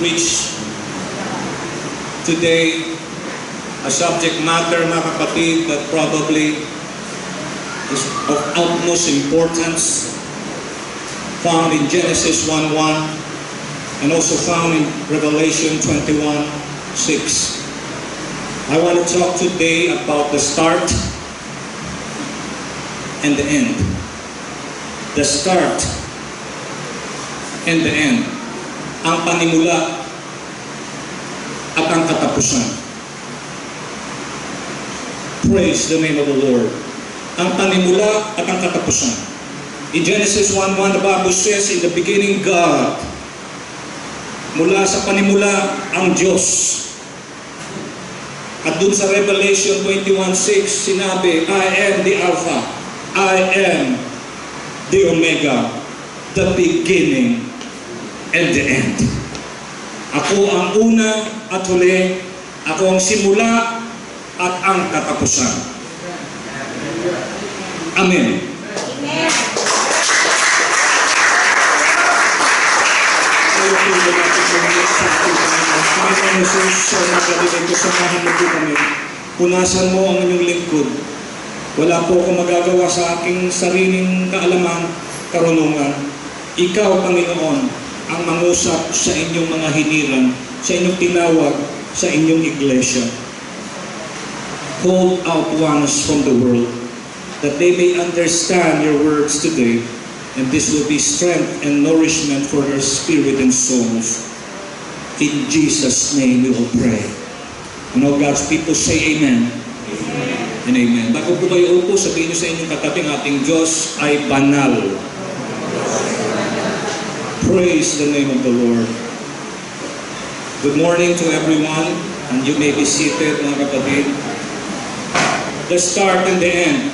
preach today a subject matter, mga kapatid, that probably is of utmost importance, found in Genesis 1:1 and also found in Revelation 21:6. I want to talk today about the start and the end. The start and the end. Ang panimula at ang katapusan. Praise the name of the Lord. Ang panimula at ang katapusan. In Genesis 1:1, the Bible says, in the beginning God. Mula sa panimula ang Diyos. At dun sa Revelation 21:6, sinabi, I am the Alpha, I am the Omega, the beginning and the end. Ako ang una at huli, ako ang simula at ang katapusan. Amen. Amen. Panginoon Jesus, sa nagkalitin ko, samahan mo po kami. Punasan mo ang inyong lingkod. Wala po akong magagawa sa aking sariling kaalaman, karunungan. Ikaw, Panginoon, ang mangusap sa inyong mga hiniran, sa inyong tinawag, sa inyong iglesia. Call out ones from the world, that they may understand your words today, and this will be strength and nourishment for their spirit and souls. In Jesus' name we will pray. And all God's people say amen. Amen. And amen. Bago po kayo upo, sabihin niyo sa inyong katabing, ating Diyos ay banal. Praise the name of the Lord. Good morning to everyone, and you may be seated, mga kapatid. The start and the end.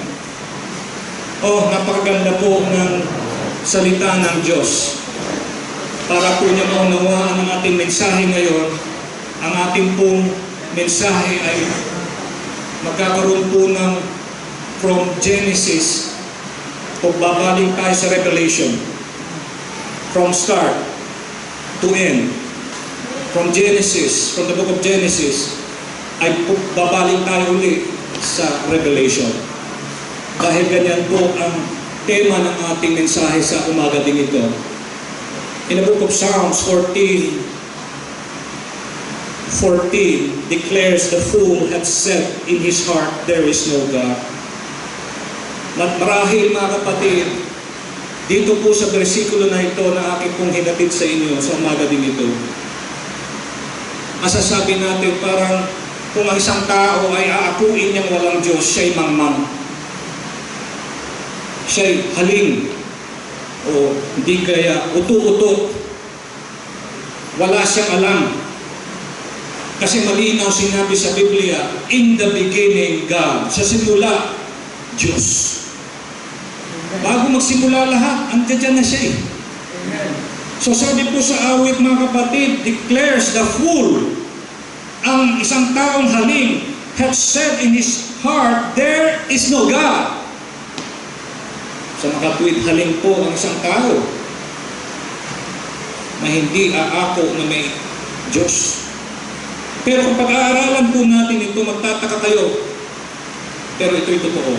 Oh, napakaganda po ng salita ng Diyos. Para po niya maunawaan ang ating mensahe ngayon, ang ating pong mensahe ay magkakaroon po ng from Genesis, o babaling tayo sa Revelation. From start to end. From Genesis, from the book of Genesis, ay babaling tayo ulit sa Revelation. Dahil ganyan po ang tema ng ating mensahe sa umaga din ito. In the book of Psalms 14 declares, the fool hath said in his heart, there is no God. Marahil, mga kapatid, dito po sa bersikulo na ito na aking pong hinatid sa inyo sa umaga din ito, masasabi natin parang kung ang isang tao ay aakuin niyang walang Diyos, siya'y mangmang. Siya'y haling, o hindi kaya uto-uto. Wala siyang alam. Kasi malinaw sinabi sa Biblia, in the beginning God. Sa simula, Diyos. Bago magsimula lahat, andiyan na siya eh. So sabi po sa awit, mga kapatid, declares the fool, ang isang taong haling, hath said in his heart, there is no God. Sa makatwid haling po ang isang tao na hindi aako na may Diyos. Pero kung pag-aaralan po natin ito, magtataka kayo. Pero ito'y totoo.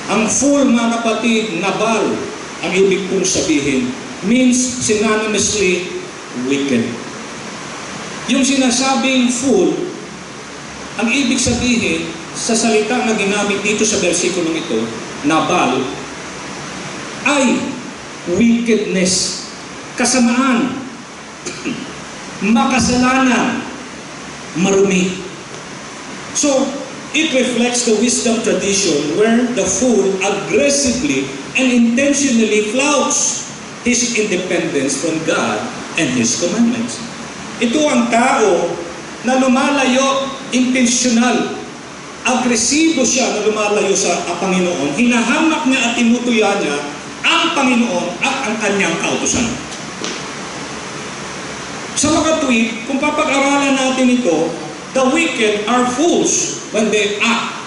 Ang fool, mga kapatid, nabal, ang ibig pong sabihin, means synonymously wicked. Yung sinasabing fool, ang ibig sabihin, sa salita na ginamit dito sa versikulong ito, nabal, ay wickedness, kasamaan, makasalanan, marumi. So, it reflects the wisdom tradition where the fool aggressively and intentionally flouts his independence from God and His commandments. Ito ang tao na lumalayo, intentional, agresibo siya na lumalayo sa Panginoon. Hinahamak niya at tinutuya niya ang Panginoon at ang kanyang kautusan. Sa makatwid, kung papag-aralan natin ito, the wicked are fools when they act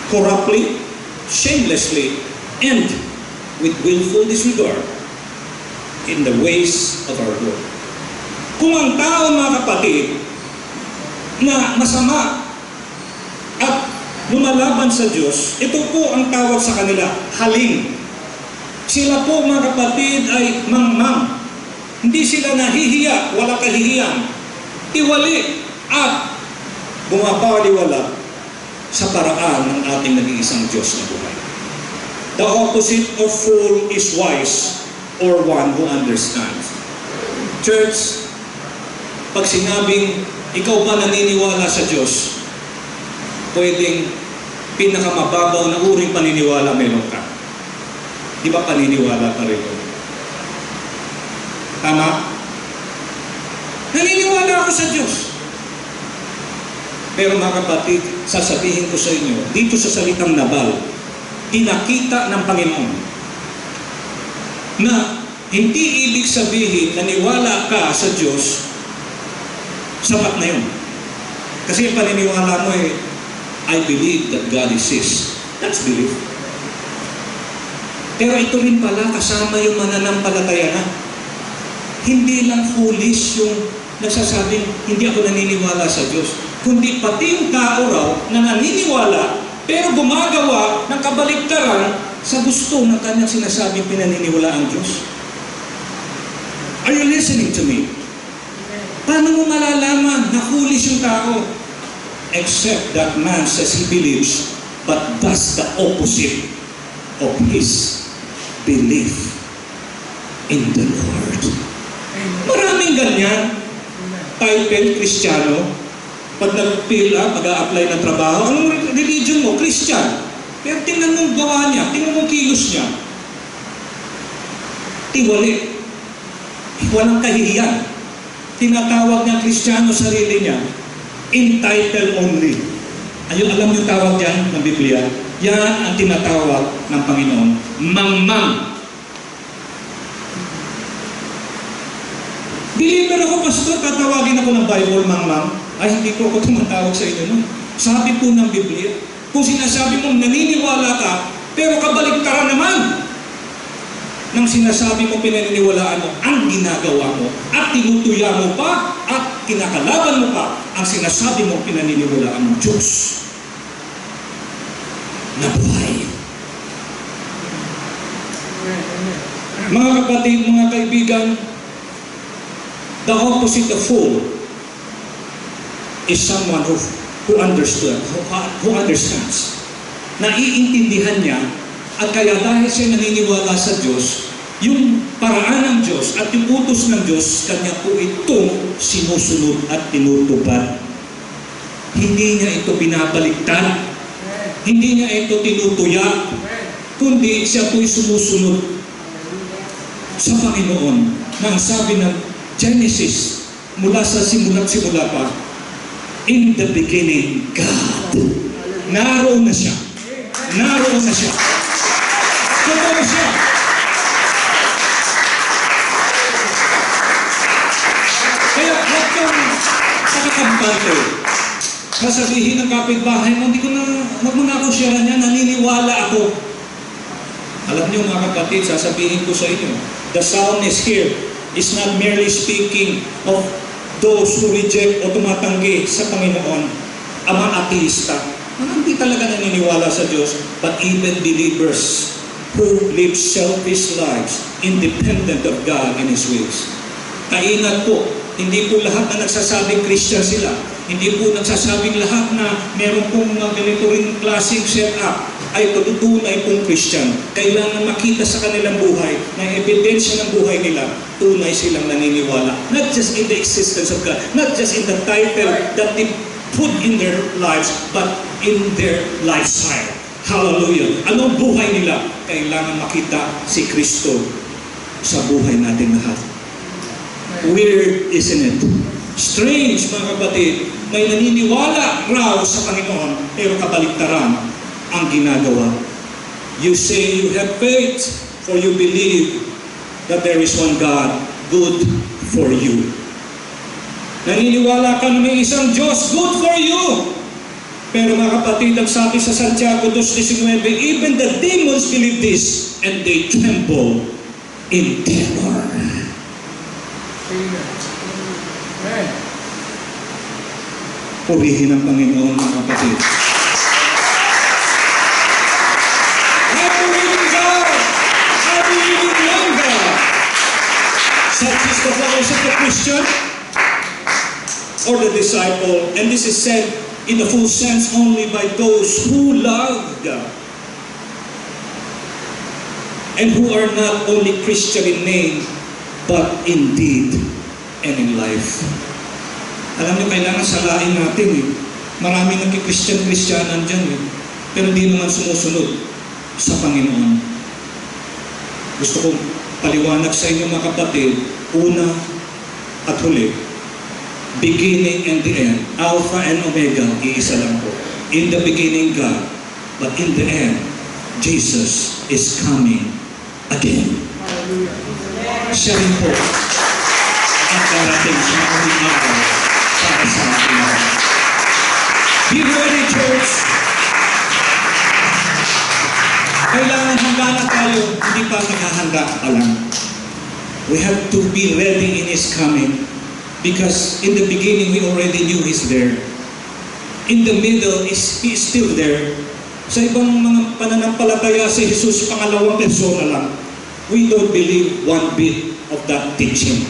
corruptly, shamelessly, and with willful disregard in the ways of our Lord. Kung ang tao, mga kapatid, na masama at lumalaban sa Diyos, ito po ang tawag sa kanila, haling. Sila po, mga kapatid, ay mangmang. Hindi sila nahihiya, wala kahihiyang. Tiwali at bumabaliwala sa paraan ng ating nag-iisang Diyos na buhay. The opposite of fool is wise, or one who understands. Church, pag sinabing ikaw ba naniniwala sa Diyos, pwedeng pinakamababaw na uring paniniwala meron ka. Di ba paniniwala pa rin? Tama? Naniniwala ako sa Diyos. Pero mga kapatid, sasabihin ko sa inyo, dito sa salitang nabal, tinakita ng Panginoon na hindi ibig sabihin naniwala ka sa Diyos, sapat na yun. Kasi yung paniniwala mo I believe that God exists. That's belief. Pero ito rin pala kasama yung mananampalataya na. Hindi lang foolish yung nagsasabing hindi ako naniniwala sa Diyos, kundi pati yung tao raw na naniniwala pero gumagawa ng kabaligtaran sa gusto ng kanyang sinasabing pinaniniwala ang Diyos. Are you listening to me? Paano mo malalaman na foolish yung tao? Except that man says he believes, but does the opposite of his belief in the Lord. Maraming ganyan. Title, Kristiyano. Pag nag-fill up, mag-a-apply ng trabaho, anong religion mo? Christian. Pero tingnan mong gawa niya, tingnan mong kilos niya. Tiwali. Walang kahihiyan. Tinatawag niya Kristiyano sarili niya, entitled only. Ayun, alam niyo tawag dyan ng Biblia? Yan ang tinatawag ng Panginoon, mangmang. Believer ako, pastor, tatawagin ako ng Bible, mangmang. Ay, hindi ko ako tumatawag sa inyo nun. Sabi po ng Biblia, kung sinasabi mong naniniwala ka, pero kabaligtaran naman ng sinasabi mo pinaniniwalaan mo, ang ginagawa mo, at tinutuya mo pa, at kinakalaban mo pa, ang sinasabi mo pinaniniwalaan mo, Diyos na buhay. Mga kapatid, mga kaibigan, the opposite of fool is someone who understands. Naiintindihan niya, at kaya dahil siya naniniwala sa Diyos, yung paraan ng Diyos at yung utos ng Diyos, kanya po ito sinusunod at tinutupad. Hindi niya ito binabaliktad. Hindi niya ito tinutuya. Kundi siya po'y sumusunod sa Panginoon. Na ang sabi ng Genesis, mula sa simula pa, in the beginning, God. Naroon na siya. Naroon na siya. Totoo siya. Kaya huwag kang nakakampante. Sasabihin ng kapitbahay mo, huwag mo na akong sharean yan, naniniwala ako. Alam niyo mga kapatid, sasabihin ko sa inyo, the psalmist here is not merely speaking of those who reject o tumatanggi sa Panginoon, ang mga ateista, mga hindi talaga naniniwala sa Diyos, but even believers who live selfish lives, independent of God and His ways. Kaingat po, hindi po lahat na nagsasabing Christian sila, hindi po nagsasabing lahat na meron pong ganito rin klaseng set-up ay tunay pong Christian. Kailangan makita sa kanilang buhay na ebidensya ng buhay nila, tunay silang naniniwala. Not just in the existence of God, not just in the title that they put in their lives, but in their lifestyle. Hallelujah. Anong buhay nila? Kailangan makita si Kristo sa buhay natin lahat. Weird, isn't it? Strange, mga kapatid, may naniniwala raw sa Panginoon, pero kabaligtaran ang ginagawa. You say you have faith, for you believe that there is one God, good for you. Naniniwala ka na may isang Diyos, good for you. Pero mga kapatid, ang sabi sa Santiago 2:19, even the demons believe this, and they tremble in terror. Purihin ang Panginoon, mga kapatid. I believe in God. I believe in one God. Such is the voice of the Christian or the disciple. And this is said in the full sense only by those who love God and who are not only Christian in name, but in deed and in life. Alam niyo, kailangan salain natin eh. Maraming nagki-Christian-Christianan dyan eh. Pero di naman sumusunod sa Panginoon. Gusto kong paliwanag sa inyo, mga kapatid, una at huli, beginning and the end, Alpha and Omega, iisa lang po. In the beginning, God, but in the end, Jesus is coming again. Siya rin po ang darating sa mga araw para sa ating lahat. Be ready, church. Kailangan handa na tayo, hindi pa nakahanda pa lang. We have to be ready in His coming because in the beginning we already knew He's there. In the middle, He is still there. Sa ibang mga pananampalataya si Jesus, pangalawang persona lang. We don't believe one bit of that teaching.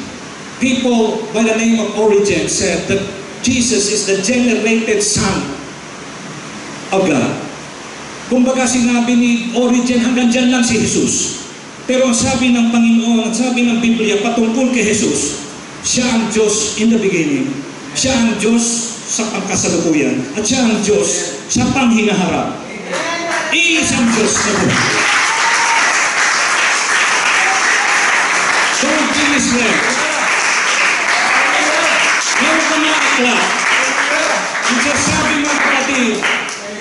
People by the name of Origen said that Jesus is the generated Son of God. Kumbaga sinabi ni Origen, hanggang dyan lang si Jesus. Pero ang sabi ng Panginoon, at sabi ng Biblia patungkol kay Jesus, siya ang Diyos in the beginning. Siya ang Diyos sa pangkasalukuyan. At siya ang Diyos sa panghinaharap. Iisang Diyos na po. Don't be misled. Meron ka mga akla. Ang sasabi mga kapatid,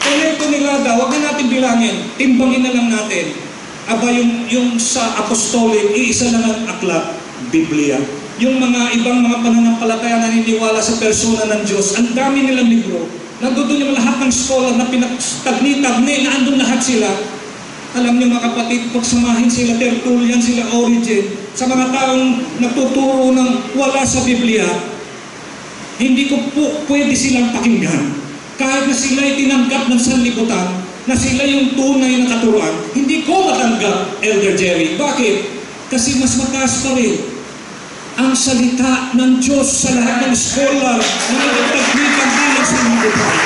kolekto nila daw, huwag na natin bilangin, timbangin na lang natin. Aba, yung sa apostolic, iisa lang ang aklat, Biblia. Yung mga ibang mga pananampalataya naniniwala sa persona ng Diyos, ang dami nilang libro. Nandun yung lahat ng scholar na pinagtagni-tagni, naandun lahat sila. Alam niyo mga kapatid, pagsamahin sila, Tertullian, sila Origen, sa mga taong nagtuturo ng wala sa Biblia, hindi ko po pwede silang pakinggan. Kahit na sila ay tinanggap ng sanlibutan, na sila yung tunay na katuruan, hindi ko matanggap, Elder Jerry. Bakit? Kasi mas mataas pa rin ang salita ng Diyos sa lahat ng scholar na nagtagnitan din ng sanlibutan.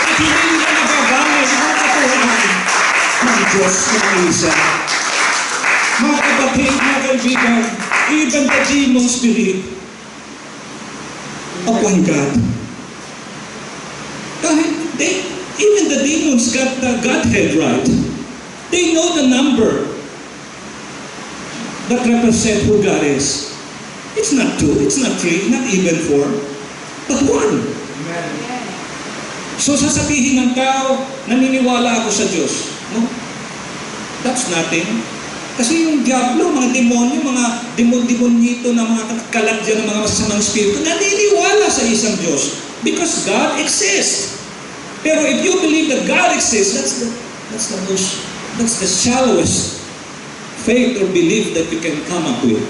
At hindi nila nagagamit ang katuruan ng Diyos na isa. Mga kapatid, mga kaibigan, even the demon spirit upon God. Even the demons got the Godhead right. They know the number that represent who God is. It's not 2, it's not 3, not even 4, but 1. Amen. So sasabihin ng tao, naniniwala ako sa Diyos. No? That's nothing. Kasi yung diablo, mga demonyo, mga demon-demonyito na mga kalat dyan ng mga masasamang spirito, naniniwala sa isang Diyos because God exists. Pero if you believe that God exists, that's the shallowest faith or belief that you can come up with.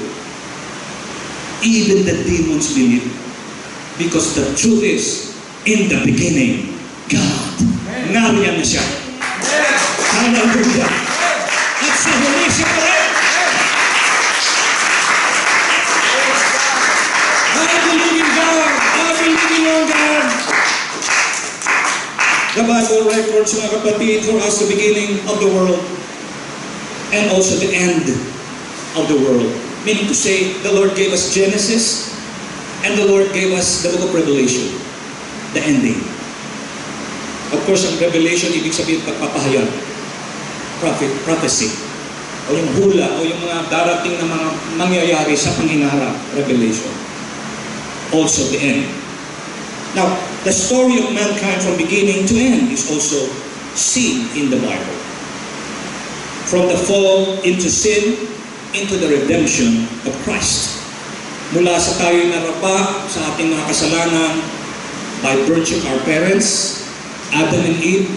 Even the demons believe. Because the truth is, in the beginning, God. Nariyan na siya. Hallelujah. At sa huli siya pa rin. I believe in God. I believe in your God. The Bible records, mga kapatid, for us the beginning of the world and also the end of the world. Meaning to say, the Lord gave us Genesis and the Lord gave us the book of Revelation, the ending. Of course, ang Revelation, ibig sabihin pagpapahayag, prophecy, o yung hula, o yung mga darating na mga mangyayari sa panghinaharap, Revelation. Also the end. Now, the story of mankind from beginning to end is also seen in the Bible. From the fall into sin, into the redemption of Christ. Mula sa tayo'y narapa sa ating mga kasalanan by virtue of our parents, Adam and Eve.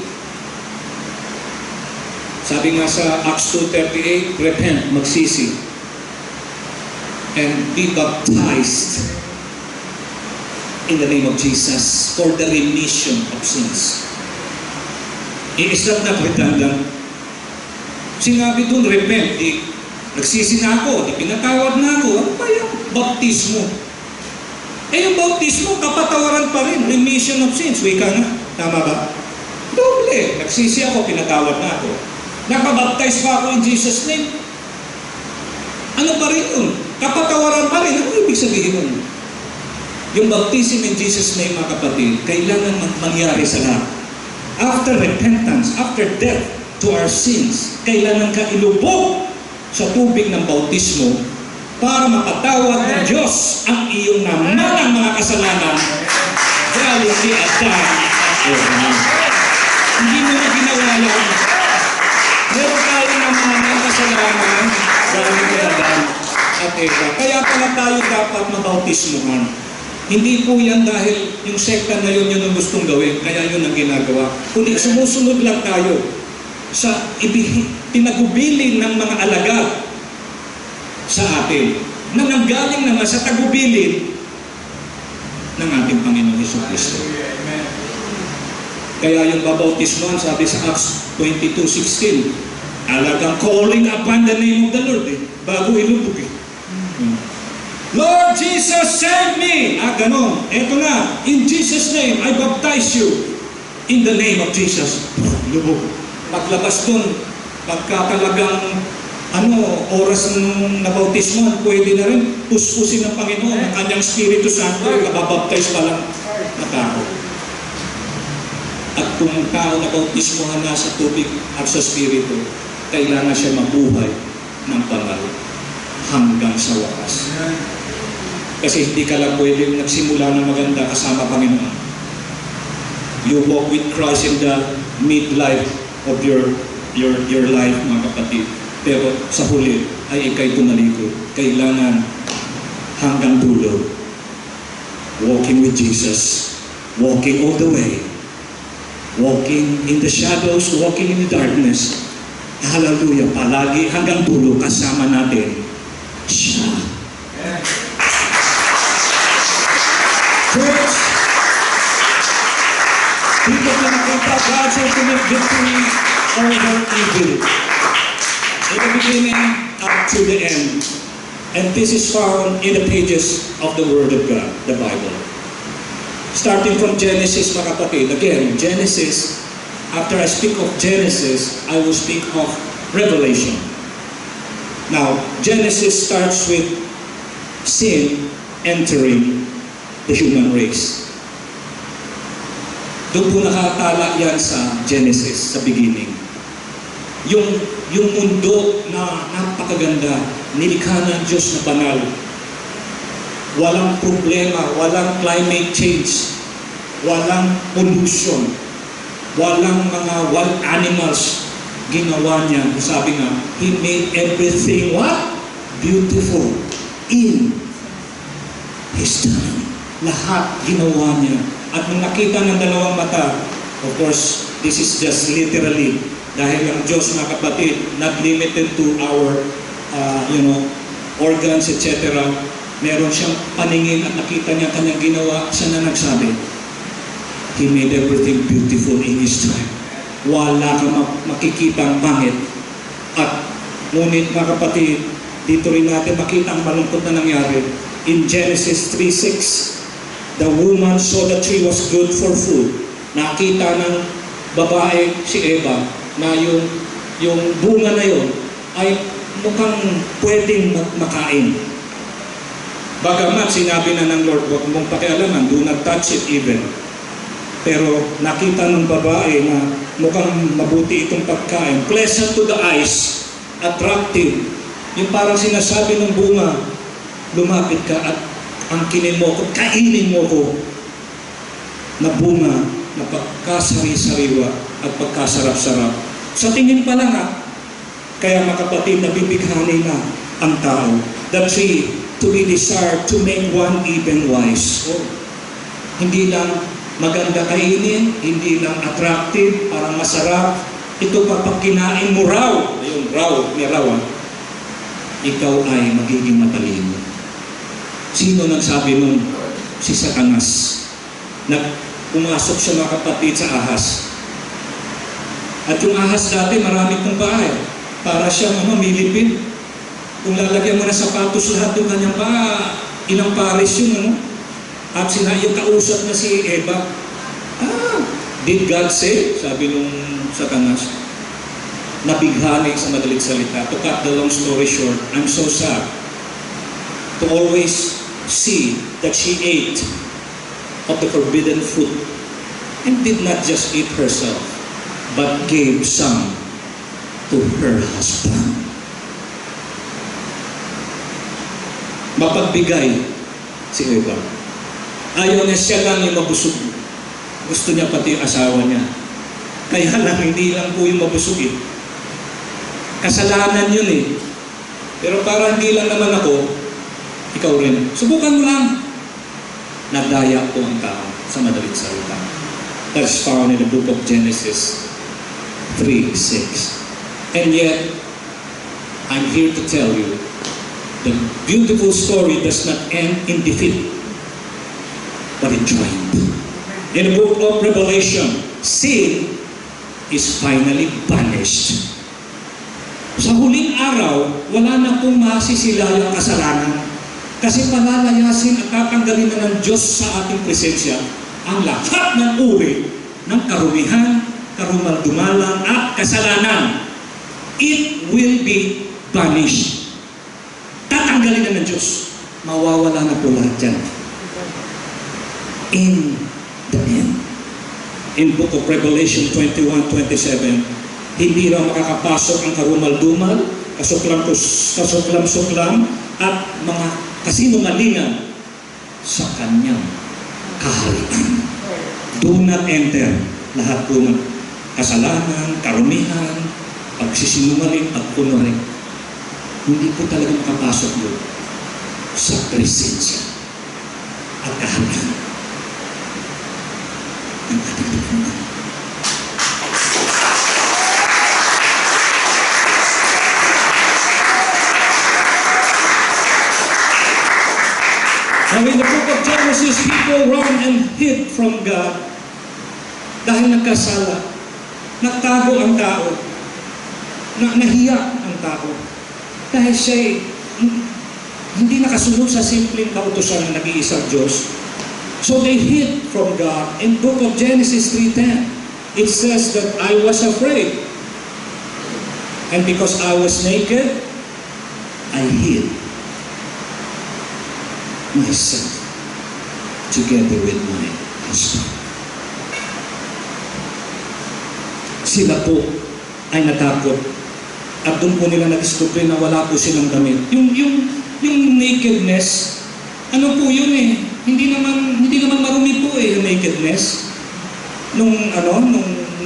Sabi nga sa Acts 2:38, repent, magsisi. and be baptized in the name of Jesus for the remission of sins. Is that not redundant? Sinabi doon, repent, nagsisi na ako, pinatawad na ako. Ano ba yung baptismo? Yung baptismo, kapatawaran pa rin, remission of sins. Wika nga, tama ba? Doble, nagsisi ako, pinatawad na ako. Nakabaptize pa ako in Jesus' name. Ano pa rin yun? Kapatawaran pa rin. Ano ibig sabihin nun? Yung baptism in Jesus' name, mga kapatid, kailangan mangyari sa lahat. After repentance, after death to our sins, kailangan ka ilubog sa tubig ng bautismo para mapatawad ng Diyos ang iyong namanang mga kasalanan galing kay Adan at Eva. Hindi mo na ginawa yan. Meron tayong namanang kasalanan galing kay Adan at Eva. Kaya pala tayo dapat mabautismohan. Hindi po yan dahil yung sekta na yun ang gustong gawin, kaya yun ang ginagawa. Kundi sumusunod lang tayo sa tinagubilin ng mga alagad sa atin na nanggaling naman sa tagubilin ng ating Panginoon Jesucristo. Kaya yung babautismoan, sabi sa Acts 22:16, alagang calling upon the name of the Lord bago ilubog Lord Jesus, save me! Ganon. Eto na. In Jesus' name, I baptize you. In the name of Jesus. Lubog. Paglabas dun, pagka talagang oras ng nabautismo, pwede na rin puspusin ng Panginoon ang kanyang Espiritu Santo, kababaptize pa lang na tao. At kung tao nabautismohan na sa tubig at sa Espiritu, kailangan siya mabuhay ng banal hanggang sa wakas. Kasi hindi ka lang pwedeng nagsimula ng maganda kasama Panginoon. You walk with Christ in the midlife of your life, mga kapatid. Pero sa huli ay ikay tumalikod. Kailangan hanggang dulo. Walking with Jesus. Walking all the way. Walking in the shadows, walking in the darkness. Hallelujah. Palagi hanggang dulo kasama natin siya. Church, people can contact God's ultimate victory over evil. In the beginning up to the end. And this is found in the pages of the Word of God, the Bible. Starting from Genesis, mga kapatid. Again, Genesis, after I speak of Genesis, I will speak of Revelation. Now, Genesis starts with sin entering the human race. Doon po nakatala yan sa Genesis, sa beginning. Yung mundo na napakaganda, nilikha ng Diyos na banal. Walang problema, walang climate change, walang pollution, walang mga wild animals. Ginawa niya, sabi nga, He made everything what? Beautiful in His time. Lahat ginawa niya. At nung nakita ng dalawang mata, of course, this is just literally, dahil ang Diyos, mga kapatid, not limited to our, organs, etc. Meron siyang paningin at nakita niya kanyang ginawa, siya na nagsabi, He made everything beautiful in His time. Wala kang makikitang pangit. At ngunit, mga kapatid, dito rin natin makita ang malungkot na nangyari. In Genesis 3:6, the woman saw the tree was good for food. Nakita ng babae, si Eva, na yung bunga na yon ay mukhang pwedeng makain. Bagamat sinabi na ng Lord, huwag mong pakialaman, do not touch it even. Pero nakita ng babae na mukhang mabuti itong pagkain. Pleasant to the eyes, attractive. Yung parang sinasabi ng bunga, lumapit ka at angkinin mo ko, kainin mo ko na bunga na pagkasari-sariwa at pagkasarap-sarap. Sa tingin pa lang kaya mga kapatid, nabibighani na ang tao. The tree to be desired to make one even wise. Hindi lang maganda kainin, hindi lang attractive, parang masarap. Ito pa pag kinain mo raw, ayun, raw, ikaw ay magiging matalino. Sino nagsabi nun? Si Satanas. Pumasok siya mga kapatid sa ahas. At yung ahas dati, marami pong paa eh. Para siyang milipid. Kung lalagyan mo na sapatos lahat yung kanyang paa, ilang pares yun, At yung kausap na si Eva, did God say? Sabi nung Satanas. Nabighani sa madalit salita. To cut the long story short, I'm so sad to always see that she ate of the forbidden fruit and did not just eat herself, but gave some to her husband. Mapagbigay si Eva. Ayaw niya siya lang yung mabusog. Gusto niya pati yung asawa niya. Kaya lang, hindi lang po yung mabusog eh. Kasalanan yun eh. Pero para hindi lang naman ako, ikaw rin. Subukan mo lang. Nadaya po ang tao sa madalit salita. That's found in the book of Genesis 3:6. And yet, I'm here to tell you, the beautiful story does not end in defeat, but in triumph. In the book of Revelation, sin is finally banished. Sa huling araw, wala na pong masisilayang kasalanan. Kasi palalayasin at tatanggalin na ng Diyos sa ating presensya ang lahat ng uri ng karumihan, karumaldumalan at kasalanan. It will be banished. Tatanggalin na ng Diyos. Mawawala na po lahat yan. In the end. In book of Revelation 21:27, hindi raw makakapasok ang karumal-dumal, kasuklam-suklam, at mga kasinungalingan sa kanyang kaharian. Do not enter. Lahat po ng kasalanan, karumihan, pagsisinungaling, pagkunwari. Hindi po talaga makapasok doon sa presensya at kaharian ng ating Panginoon. Now in the book of Genesis, people run and hid from God dahil nagkasala. Nagtago ang tao. Nahiya ang tao. Dahil siya hindi nakasunod sa simpleng kautusan ng nag-iisang Diyos. So they hid from God. In book of Genesis 3:10, it says that I was afraid. And because I was naked, I hid myself together with my husband. Sila po ay natakot at doon po nila na-discover na wala po silang damit. Yung nakedness, ano po yun eh? Hindi naman marumi po eh yung nakedness nung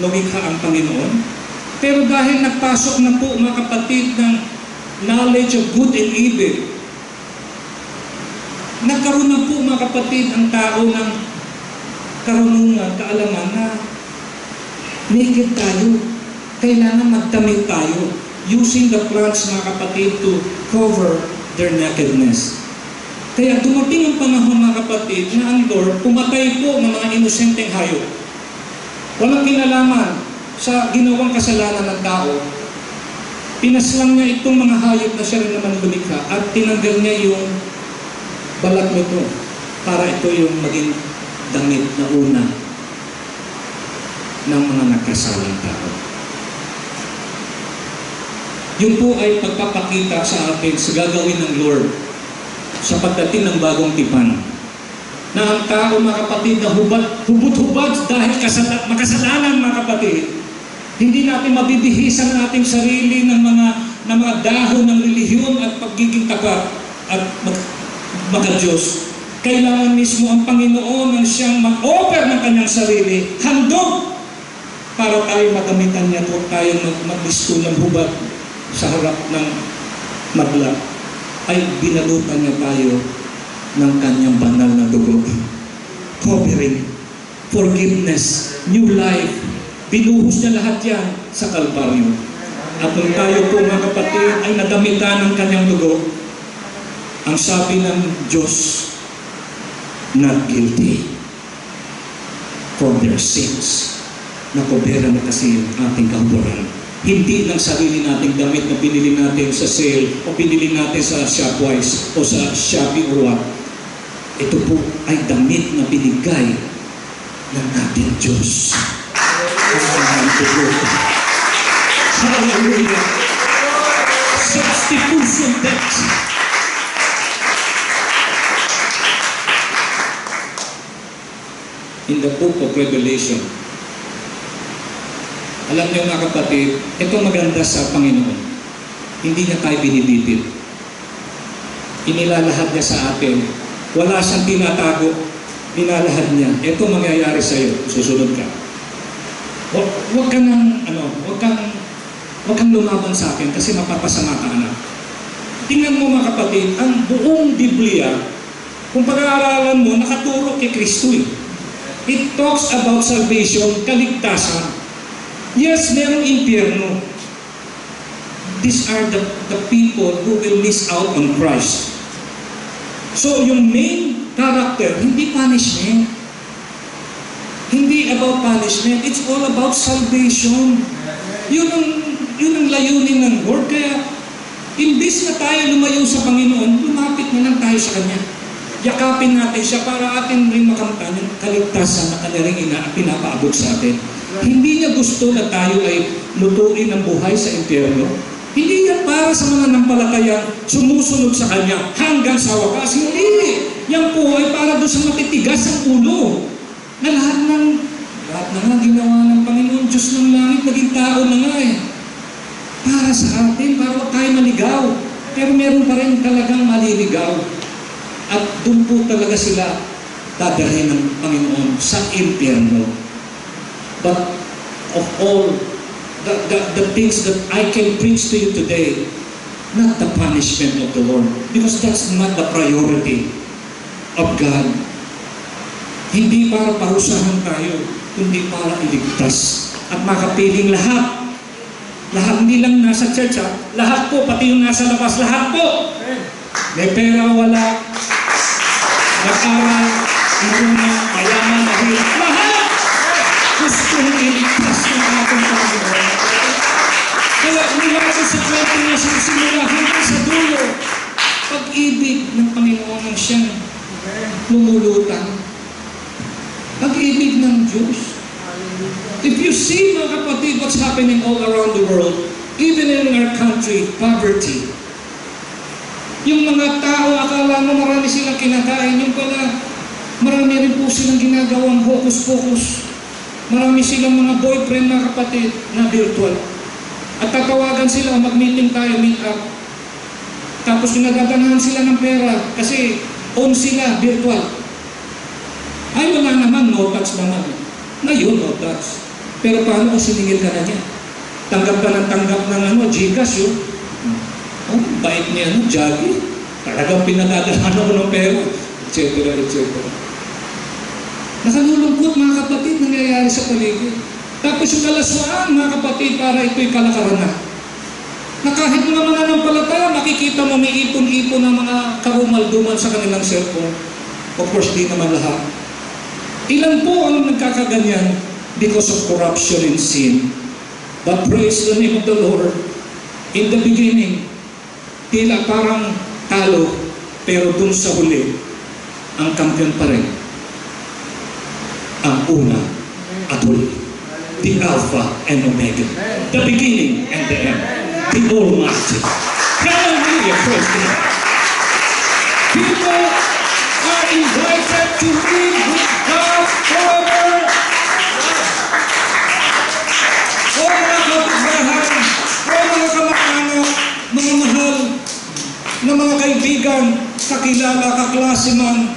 lumikha ang Panginoon. Pero dahil nagpasok na po mga kapatid ng knowledge of good and evil, nagkaroon na po mga kapatid ang tao ng karunungan, kaalaman na naked tayo. Kailangan magdamit tayo using the plants mga kapatid to cover their nakedness. Kaya dumating ang panahon mga kapatid na ang Lord pumatay po ng mga inosenteng hayop. Walang kinalaman sa ginawang kasalanan ng tao. Pinaslang niya itong mga hayop na siya rin naman lumikha at tinanggal niya yung balat nito para ito yung maging damit na una ng mga nagkasalang tao. Yun po ay pagpapakita sa atin sa gagawin ng Lord sa pagdating ng bagong tipan. Na ang tao mga kapatid na hubot-hubad dahil makasalanan mga kapatid, hindi natin mabibihisan ang ating sarili ng mga dahon ng relihiyon at pagiging tapat at maka-Diyos. Kailangan mismo ang Panginoon ang siyang mag-offer ng kanyang sarili, handog para tayo magamitan niya po tayo mag-listo ng hubad sa harap ng madla. Ay binalutan niya tayo ng kanyang banal na dugo. Covering, forgiveness, new life. Binuhos niya lahat yan sa Kalbaryo. At kung tayo po mga kapatid ay nadamitan ng kanyang dugo, Ang sabi ng Diyos, not guilty from their sins. Nakobera na kasi ang ating kahubaran. Hindi ng sarili nating damit na binili natin sa sale o binili natin sa Shopwise o sa Shopee or what. Ito po ay damit na binigay ng ating Diyos. Hallelujah! Substitution debt. In the book of Revelation, alam niyo mga kapatid, ito maganda sa Panginoon. Hindi niya tayo binibitin. Inilalahad niya sa atin. Wala siyang tinatago. Inalahad niya. Ito mangyayari sa iyo. Susunod ka. Huwag kang lumaban sa akin kasi mapapasama ka na. Tingnan mo mga kapatid, ang buong Biblia, kung pag-aaralan mo, nakaturo kay Kristo eh. It talks about salvation, kaligtasan. Yes, merong impyerno. These are the people who will miss out on Christ. So, yung main character, hindi punishment. Hindi about punishment. It's all about salvation. Yun ang layunin ng Lord. Kaya, imbis na tayo lumayo sa Panginoon, lumapit na lang tayo sa Kanya. Yakapin natin siya para atin rin makamtan yung kaligtasan na Kanya rin pinapaabot sa atin. Hindi niya gusto na tayo ay lutuin ang buhay sa impyerno. Hindi yan para sa mga nampalatayang sumusunod sa Kanya hanggang sa wakas. Hindi! Yan po ay para doon sa matitigas ang ulo. Na lahat na nga ginawa ng Panginoon Diyos ng langit, naging tao na nga eh. Para sa atin, para wag tayo maligaw. Pero meron pa rin talagang maliligaw. At doon po talaga sila dadalhin ng Panginoon sa impyerno. But of all the things that I can preach to you today, not the punishment of the Lord, because that's not the priority of God. Hindi para parusahan tayo, kundi para iligtas at makapiling lahat. Lahat, hindi lang nasa church ha, lahat po, pati yung nasa labas, lahat po. May pera, wala, nag-aral, marunong, mayaman, mahirap, lahat. Gusto nang iligtas ng ating Panginoon. Kaya mula ko sa kwento niya sa simula hanggang sa dulo, pag-ibig ng Panginoon ang siyang lumulutang. Pag-ibig ng Diyos. If you see, mga kapatid, what's happening all around the world, even in our country, poverty. Yung mga tao, akala mo marami silang kinakain, yung pala, marami rin po silang ginagawang hokus-pokus. Marami silang mga boyfriend, mga kapatid, na virtual. At tatawagan sila, mag-meeting tayo, meet up. Tapos ginagaganahan sila ng pera kasi on sila, virtual. Ay, wala naman, no touch naman. Ngayon, no touch. Pero paano kung siningil ka na niya? Tanggap ka ng Gcash yun. Oh, bait niya, Jaggy. Talagang pinadadalahan ako ng pera, etc. etc. Nakalulungkot mga kapatid, nangyayari sa paligid. Tapos yung kalaswaan mga kapatid, para ito'y kalakaran na. Na kahit mga mananampalataya, makikita mo may ipon-ipon ng mga karumal-dumal sa kanilang cellphone. Of course, di naman lahat. Ilan po ang nagkakaganyan because of corruption and sin. But praise the name of the Lord. In the beginning, tila parang talo, pero dun sa huli, ang kampiyon pa rin. Ang una at huli. The Alpha and Omega. The beginning and the end. The Almighty. Hallelujah, praise God. People are invited to live with God forever. O mga kapitbahay, o mga kamag-anak, mga mahal, na mga kaibigan, kakilala, kaklase man,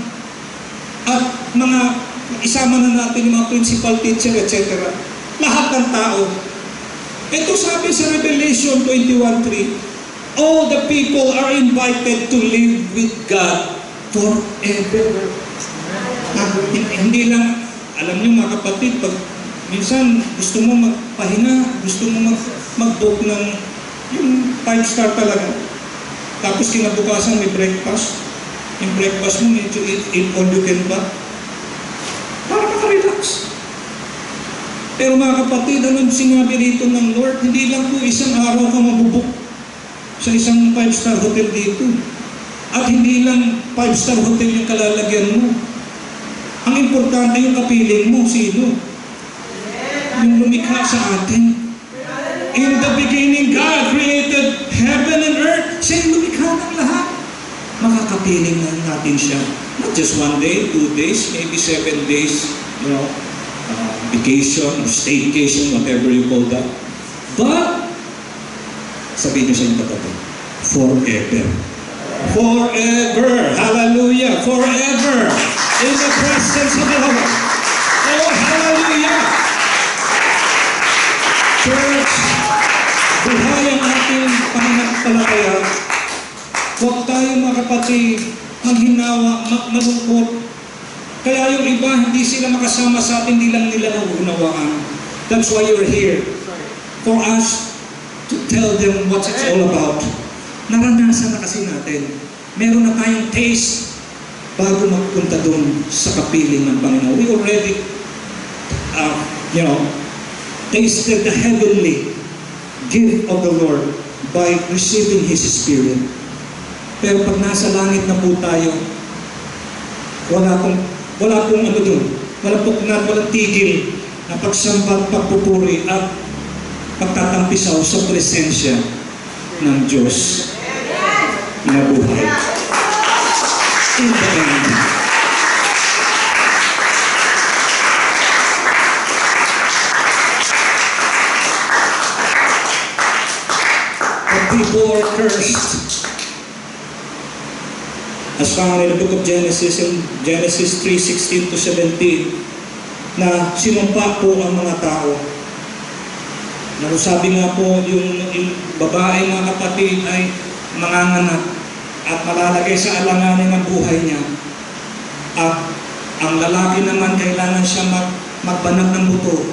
at mga isama na natin mga principal teacher, etc. Lahat ng tao. Ito sabi sa Revelation 21:3, all the people are invited to live with God forever. Hindi lang, alam niyo mga kapatid, pag minsan gusto mo magpahinga, gusto mo mag-book ng yung 5-star talaga. Tapos kinabukasan may breakfast. Yung breakfast mo, medyo eat all you can pa. Para makarelax. Pero mga kapatid, anong sinabi rito ng Lord? Hindi lang po isang araw ka mabubuk sa isang 5-star hotel dito. At hindi lang 5-star hotel yung kalalagyan mo. Ang importante yung kapiling mo, sino? Yung lumikha sa atin. In the beginning, God created heaven and earth. Siya yung lumikha ng lahat. Makakapiling na natin siya. Not just 1 day, 2 days, maybe 7 days, vacation or staycation, whatever you call that. But, sabihin niyo sa inyong katabi, forever. Forever. Hallelujah. Forever. In the presence of the Lord. Oh, hallelujah. Church, buhay ang ating pananampalataya. Huwag tayo mga kapatid maghinawa, malungkot. Kaya yung iba, hindi sila makasama sa atin, hindi lang nila nauunawaan. That's why you're here. For us to tell them what it's all about. Naranasan na kasi natin. Meron na tayong taste bago magpunta doon sa kapiling ng Panginoon. We already, tasted the heavenly gift of the Lord by receiving His Spirit. Pero pag nasa langit na po tayo, wala pong ano doon, walang tigil na pagsamba, pagpupuri at pagtatampisaw sa presensya ng Diyos na buhay. In the end. The people are cursed. As found in the book of Genesis, in Genesis 3:16-17, na sinumpa po ang mga tao. Sabi nga po, yung babae mga kapatid ay manganganak at malalagay sa alanganin ng buhay niya. At ang lalaki naman kailangan siya magbanat ng buto,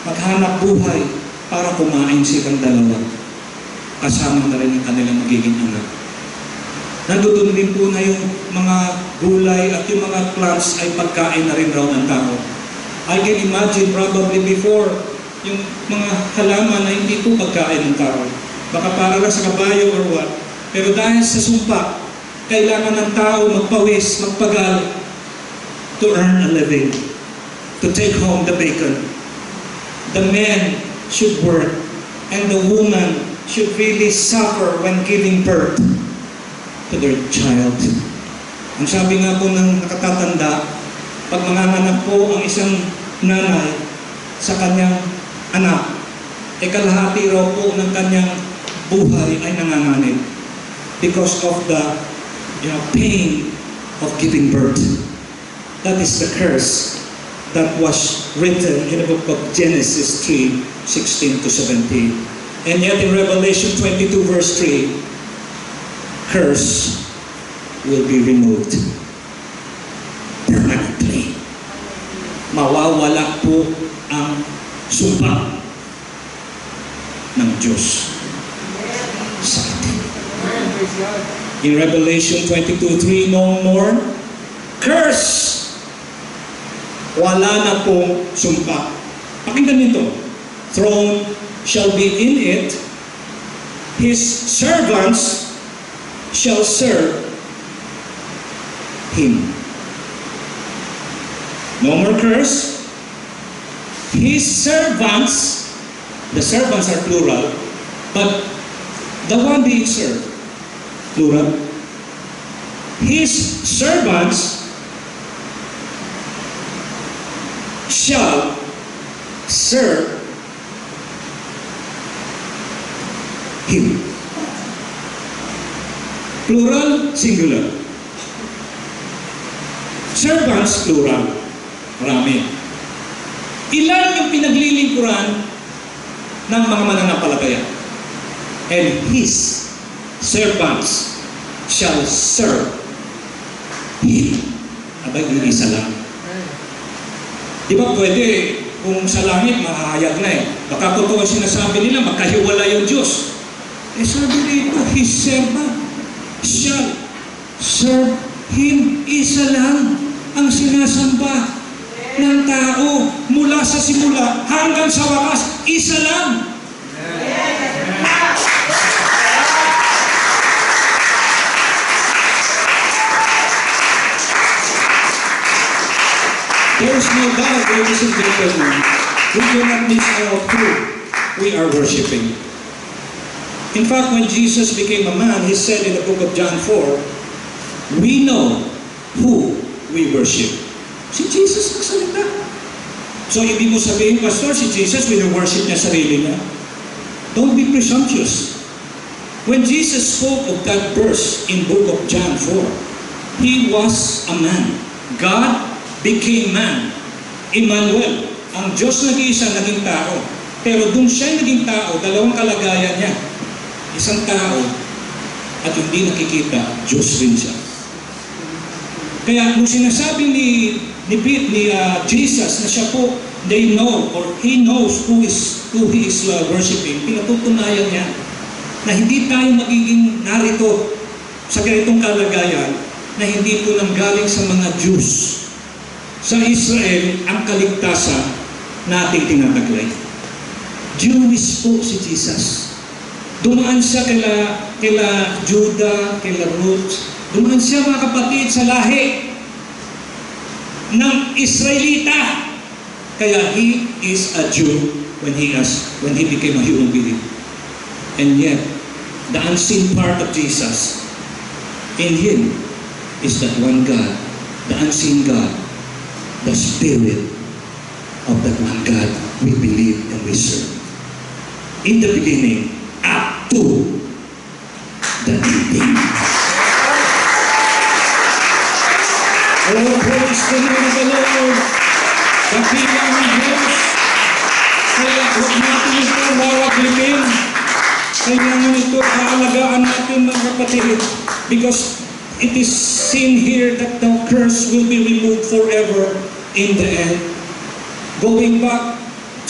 maghanap buhay para kumain silang dalawa. Kasama na rin ang kanilang magiging anak. Nandoon din po na yung mga gulay at yung mga plants ay pagkain na rin raw ng tao. I can imagine probably before, yung mga halaman na hindi po pagkain ng tao. Baka para lang sa kabayo or what. Pero dahil sa sumpa, kailangan ng tao magpawis, magpagal to earn a living, to take home the bacon. The man should work and the woman should really suffer when giving birth to their child. Ang sabi nga po ng nakatatanda, pag manganganak po ang isang nanay sa kanyang anak, kalahati raw po ng kanyang buhay ay nanganganib because of the pain of giving birth. That is the curse that was written in the book of Genesis 3:16-17. And yet in Revelation 22 verse 3, curse will be removed permanently. Mawawala po ang sumpa ng Diyos sa atin. In Revelation 22:3, no more curse. Wala na pong sumpa. Pakinggan nito. Throne shall be in it. His servants shall serve Him. No more curse. His servants, the servants are plural, but the one being served, plural. His servants shall serve Him. Plural, singular. Servants, plural. Marami. Ilan yung pinaglilingkuran ng mga mananampalataya? And His servants shall serve Him. Abay, isa lang. Di ba pwede, kung sa langit, mahahayag na Baka totoo sinasabi nila, magkahiwala yung Diyos. Sabi dito, His servant. shall serve Him. Isa lang ang sinasamba ng tao mula sa simula hanggang sa wakas. Isa lang. There is no doubt, ladies and gentlemen, we cannot miss out who we are worshiping. In fact, when Jesus became a man, He said in the book of John 4, we know who we worship. Si Jesus nagsalita. So, ibig mo sabihin, Pastor, si Jesus, wino-worship niya sarili niya? Don't be presumptuous. When Jesus spoke of that verse in book of John 4, He was a man. God became man. Emmanuel, ang Diyos nag-iisa naging tao. Pero dun siya naging tao, dalawang kalagayan niya. Isang tao at hindi nakikita, Diyos rin siya. Kaya nung sinasabi ni Jesus na siya po, they know or He knows who He is worshiping, pinatutunayan niya na hindi tayo magiging narito sa ganitong kalagayan na hindi po nanggaling sa mga Jews. Sa Israel, ang kaligtasan nating tinataglay. Jewish po si Jesus. Dumaan siya kila Judah, kila Ruth. Dumaan siya, mga kapatid, sa lahi ng Israelita. Kaya He is a Jew when He became a human being. And yet, the unseen part of Jesus, in Him is that one God, the unseen God, the Spirit of that one God we believe and we serve. In the beginning, up to the ending. Oh, praise the name of the Lord. Kapilang ng Diyos. Kaya huwag natin ito mawaglipin. Kailangan ito kaalagaan natin, mga kapatid. Because it is seen here that the curse will be removed forever in the end. Going back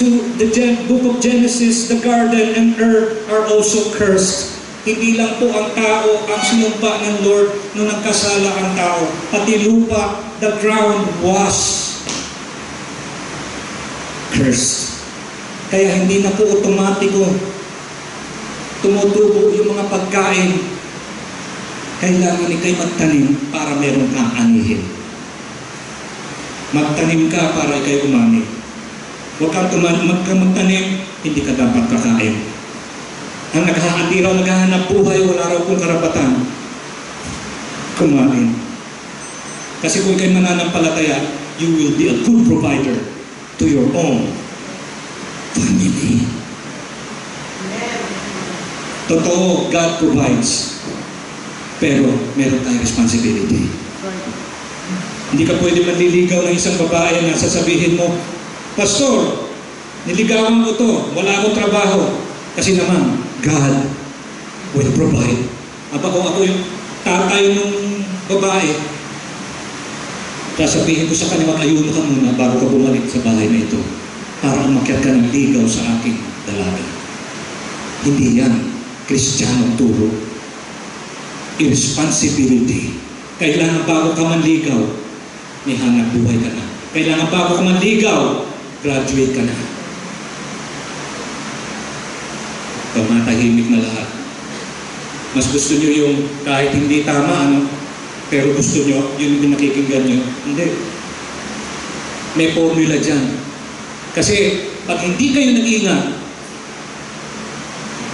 to the book of Genesis, the garden and earth are also cursed. Hindi lang po ang tao ang sinumpa ng Lord nung nagkasala ang tao. Pati lupa, the ground was cursed. Kaya hindi na po otomatiko tumutubo yung mga pagkain. Kailangan ikay magtanim para meron kang anihin. Magtanim ka para ikay umani. Huwag kang magtanim, hindi ka dapat kakain. Ang naghahanap buhay, wala raw kong karapatan kumain. Kasi kung ikay mananampalataya, you will be a good provider to your own family. Totoo, God provides. Pero meron tayong responsibility. Hindi ka pwede manliligaw ng isang babae na sasabihin mo, Pastor, niligawan ko to, wala akong trabaho. Kasi naman, God will provide. Aba kung ako yung tatay ng babae, sasabihin ko sa kanya, mag-ayuno ka muna bago ka bumalik sa bahay na ito para umakyat ka ng ligaw sa aking dalaga. Hindi yan Kristiyanong turo. Irresponsibility. Kailangan bago ka manligaw, may hanap buhay ka na. Kailangan bago ka manligaw, graduate ka na. Matahimik na lahat. Mas gusto nyo yung kahit hindi tama, pero gusto nyo, yun yung nakikinggan nyo. Hindi. May formula dyan. Kasi pag hindi kayo nag-ingat,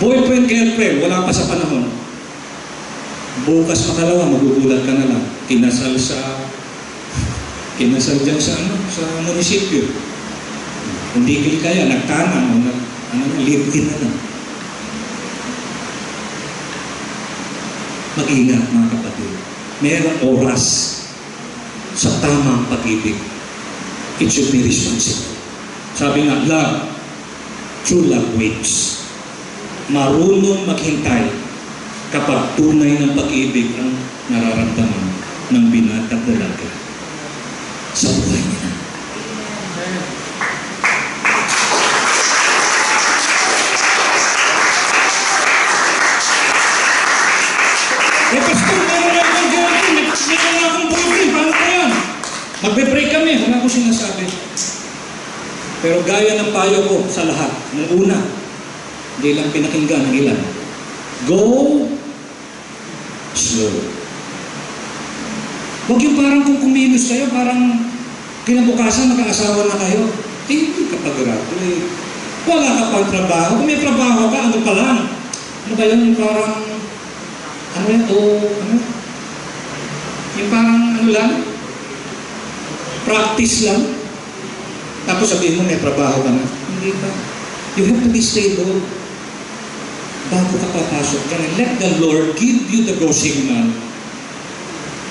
boyfriend, girlfriend, wala pa sa panahon. Bukas makalawa, magugulat ka na lang. Kinasal dyan sa munisipyo. Hindi kaya, nagtanang, live-in na lang. Mag-ingat, mga kapatid. Mayroong oras sa tamang pag-ibig. It should be responsible. Sabi nga, love, true love waits. Marunong maghintay kapag tunay ng pag-ibig ang nararamdaman ng binatang dalaga sa buhay niya. Pastor, Magbe-pray kami, wala ko sinasabi. Pero gaya ng payo ko sa lahat, nung una, hindi lang pinakinggan ng ilan. Go slow. Huwag yung parang kung kumilos kayo, parang kinabukasan mag-aasawa na kayo. Hindi ka pag-graduate. Wala ka pang trabaho. Kung may trabaho ka, ano pa lang? Ano ba yun? Yung parang, ano yan? Ano? Yung parang, ano lang? Practice lang. Tapos sabihin mo, may trabaho ka na. Hindi ba? You have to be stable. Bago ka papasok ka, let the Lord give you the go signal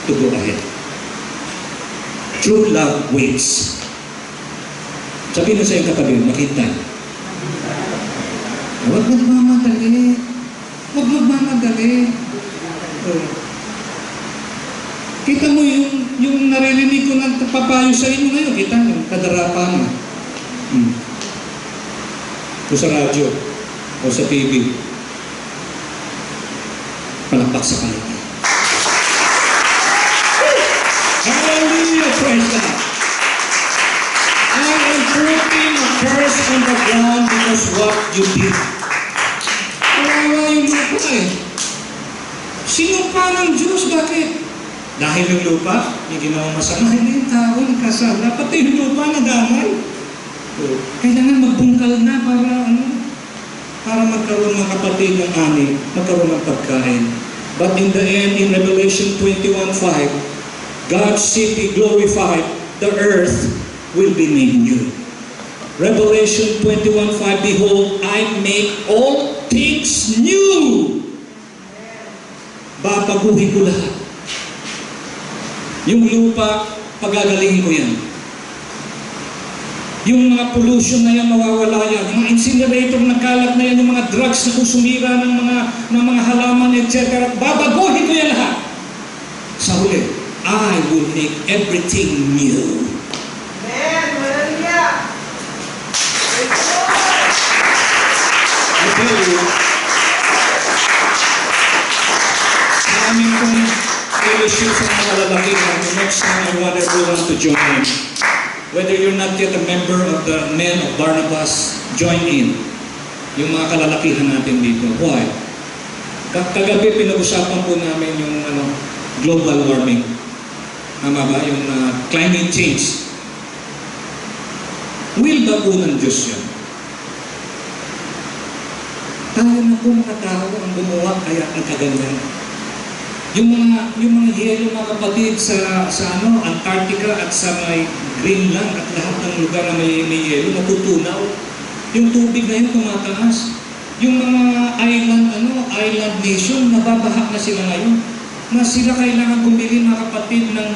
to go ahead. True love waits. Sabihin mo sa iyong kapatid, makita. Huwag magmamadali. Huwag magmamadali. Kita mo yung naririnig ko ng papayo sa inyo ngayon. Kita mo, kadarapan. O sa radyo, o sa TV. Palakpak sa kanila. Hallelujah! Praise God! I am putting a curse on the ground because what you did. Kawawa yung lupa eh. Sinumpa ng Diyos, bakit? Dahil yung lupa, yung ginawa masama, hindi yung tao nagkasala. Pati yung lupa nadamay. Kailangan magbungkal na para magkaroon ng kapatid ng ani, magkaroon ng pagkain. But in the end, in Revelation 21:5, God's city glorified, the earth will be made new. Revelation 21:5, behold, I make all things new. Babaguhin ko lahat. Yung lupa, pagagalingin ko yan. Yung mga pollution na yan, mawawala yan. Yung mga incinerator na kalat na yan, yung mga drugs na kusumira ng mga halaman, etc. Babaguhin ko yan lahat. Sa huli, I will make everything new. Amen. Hallelujah. I tell you, sa amin kong fellowship sa mga lalaki, the next time I want everyone to join in. Whether you're not yet a member of the Men of Barnabas, join in. Yung mga kalalakihan natin dito. Why? Kagabi pinag-usapan po namin yung global warming. Tama ba? Yung climate change. Will ba po ng Diyos yan? Tayo na po mga tao ang gumawa kaya ang kaganyan. Yung mga yelo mga kapatid sa Antarctica at sa may Greenland at lahat ng lugar na may yelo, natutunaw. Yung tubig na yun tumataas. Yung mga island nation, nababaha na sila ngayon. Na sila kailangan bumili mga kapatid ng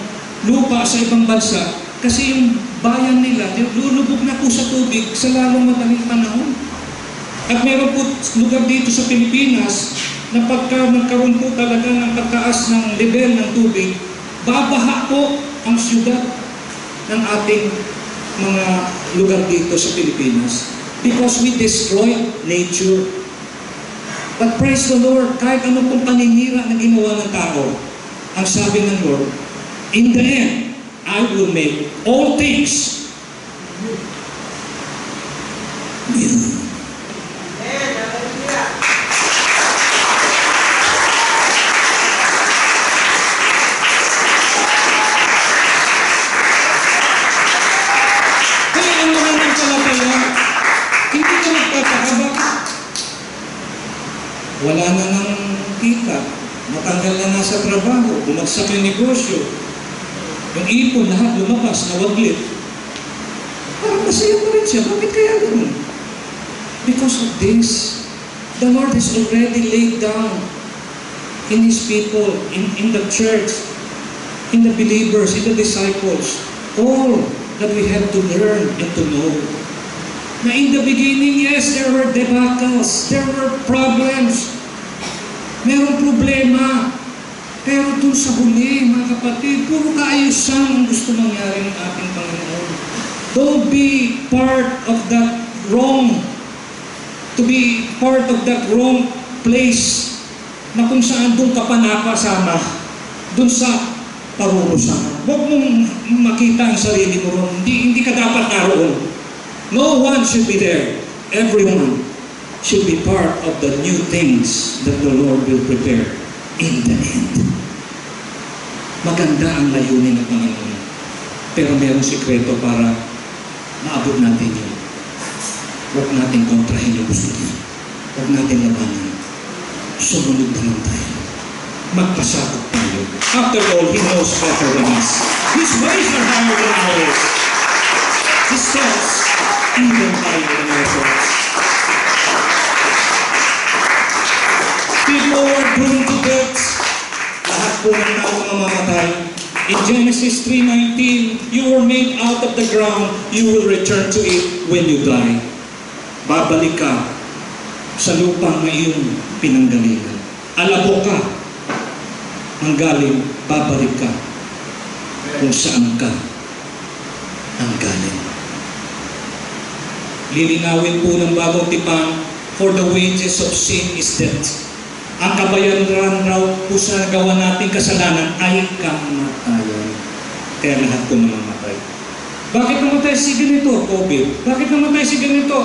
lupa sa ibang bansa kasi yung bayan nila, lulubog na po sa tubig sa lalong madaling panahon. At meron po lugar dito sa Pilipinas na pagka nagkaroon po talaga ng pagtaas ng level ng tubig, babaha po ang syudad ng ating mga lugar dito sa Pilipinas. Because we destroy nature. But praise the Lord, kahit ano pong paninira na ginawa ng tao, ang sabi ng Lord, in the end, I will make all things new. Wala na ng kita, matanggal na nasa trabaho, bumagsak yung negosyo, yung ipon, lahat lumabas, nawaglit. Parang masaya pa rin siya. Bakit kaya gano'n? Because of this, the Lord has already laid down in His people, in the church, in the believers, in the disciples, all that we have to learn and to know. Na in the beginning, yes, there were debacles, there were problems, merong problema, pero dun sa huli, mga kapatid, puro kaayusan ang gusto mangyari ng ating Panginoon. Don't be part of that wrong, to be part of that wrong place na kung saan doon ka pa napasama, doon sa parurusahan. Huwag mong makita ang sarili mo ron. Hindi ka dapat naroon. No one should be there. Everyone should be part of the new things that the Lord will prepare in the end. Maganda ang layunin ng Panginoon. Pero mayroong sikreto para maabot natin yun. Huwag natin kontrahin yung gusto niya. Huwag natin labanan. Sumunod na lang tayo. Magpasakot tayo. After all, He knows better than us. His ways are higher than ours. His thoughts even higher than our thoughts. People are doomed to death. Lahat po ng tao mamamatay. In Genesis 3:19, you were made out of the ground, you will return to it when you die. Babalik ka sa lupang na iyong pinanggalingan. Alabo ka, ang galing, babalik ka kung saan ka ang galing. Lilinawin po ng bagong tipan, for the wages of sin is death. Ang kabayaran raw po sa nagawa nating kasalanan ay kamatayan. Kaya lahat po namamatay. Bakit namatay si ganito? COVID. Bakit namatay si ganito?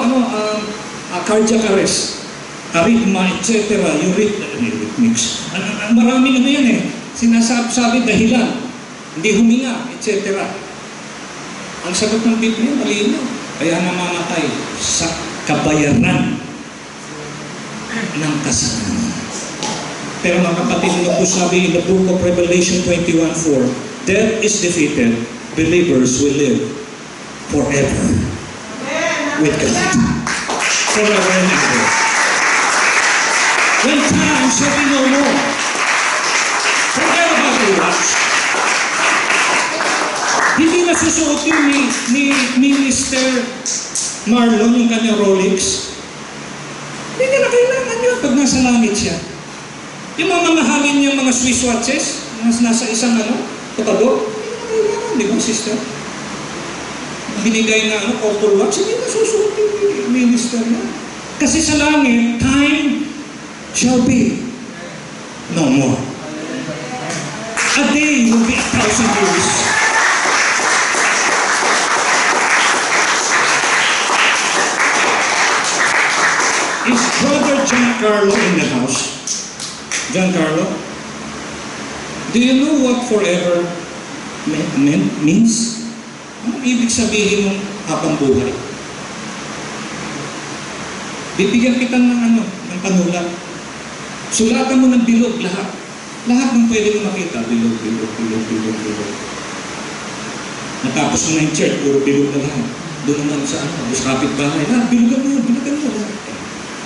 Cardiac arrest, arrhythmia, etc. Arrhythmics. Maraming ano yan eh. Sinasabi dahilan. Hindi huminga, etc. Ang sagot ng Biblia, malinaw. Kaya namamatay sa kabayaran ng kasalanan. Pero mga kapatid, ano po sabi in the book of Revelation 21:4, death is defeated, believers will live forever with God. Forever and ever. When time shall be no more. Forget about the watch. Hindi na susuot yun ni Minister Marlon yung kanyang Rolex. Hindi niya na kailangan yun pag nasa langit siya. Yung mga mahalin niyang mga Swiss watches, nasa isang tokador, hindi na kailangan, di ba sister? Binigay na Opal watch, hindi na susuot yung minister na. Kasi sa langit, time shall be no more. A day will be 1,000 years. Is Brother Giancarlo in the house? Giancarlo? Do you know what forever means? Anong ibig sabihin ng habang buhay? Bibigyan kita ng panulat. Sulatan mo ng bilog lahat. Lahat ng pwede mo makita. Bilog. Natapos mo na yung church, puro bilog na lahat. Doon naman sa kapitbahay. Bilogan mo lahat.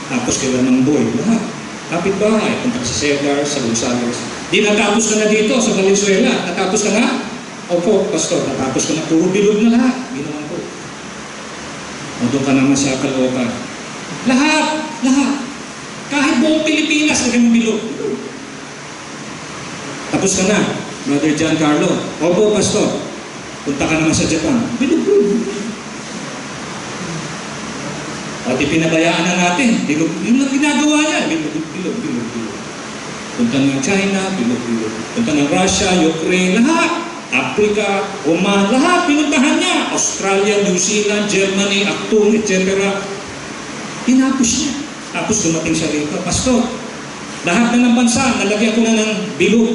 Tapos kailan ng boy, lahat. Kapitbahay, punta ka sa Cedar, sa Gonzales. Di natapos ka na dito, sa Valenzuela. Natapos ka na? Opo, pastor, natapos ka na. Puro bilog na lahat. Ginawa ko. O doon ka naman sa Caloocan. Lahat. Kahit buong Pilipinas, naging bilog. Tapos ka na, Brother Giancarlo. Opo, pastor. Punta ka naman sa Japan. Bilog. At ipinabayaan na natin. Bilog. Yun lang ginagawa niya. Bilog. Punta ng China, bilog. Punta ng Russia, Ukraine, lahat. Africa, Oman, lahat. Pinuntahan niya. Australia, New Zealand, Germany, Actung, etc. Tinapos niya. Tapos dumating siya rito. Pastor, lahat na ng bansa, nalagyan ko na ng bilog.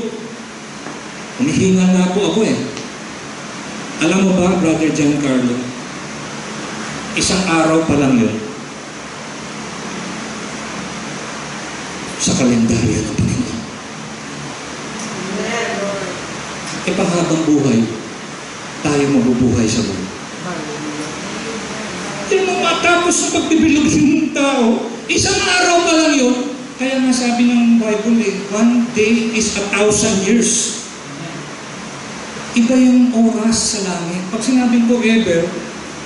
Humihinga na po ako eh. Alam mo ba, Brother Giancarlo, isang araw pa lang yun sa kalendaryo ng Panginoon. E panghabang buhay, tayo mabubuhay sa buhay. Yung mga matapos sa pagbibilog ng tao, isang araw pa lang yun. Kaya nga sabi ng Bible one day is 1,000 years. Iba yung oras sa langit. Pag sinabing forever,